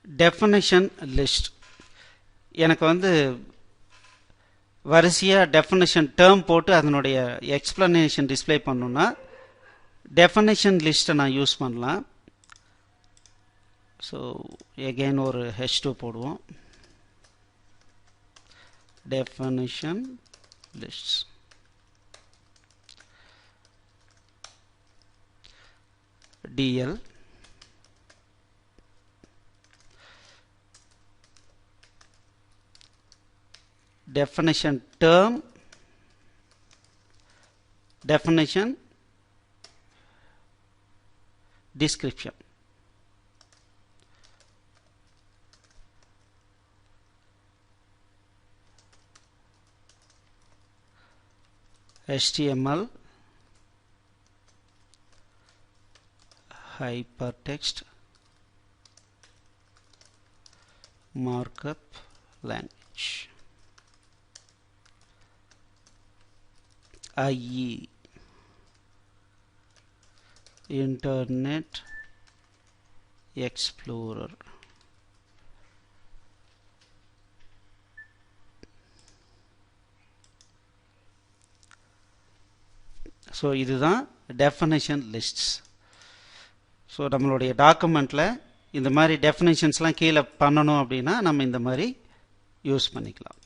Definition list. எனக்கு வந்து வரிசையாக டெஃபினிஷன் டேர்ம் போட்டு அதனுடைய எக்ஸ்பிளனேஷன் டிஸ்பிளே பண்ணணுன்னா டெஃபினிஷன் லிஸ்ட்டை நான் யூஸ் பண்ணலாம். ஸோ எகெயின் ஒரு H2 போடுவோம். Definition lists. DL definition term, definition description. HTML hypertext markup language. IE Internet Explorer. So இதுதான் டெஃபினிஷன் லிஸ்ட்ஸ். ஸோ நம்மளுடைய டாக்குமெண்ட்டில் இந்த மாதிரி டெஃபினிஷன்ஸ்லாம் கீழே பண்ணணும் அப்படின்னா நம்ம இந்த மாதிரி யூஸ் பண்ணிக்கலாம்.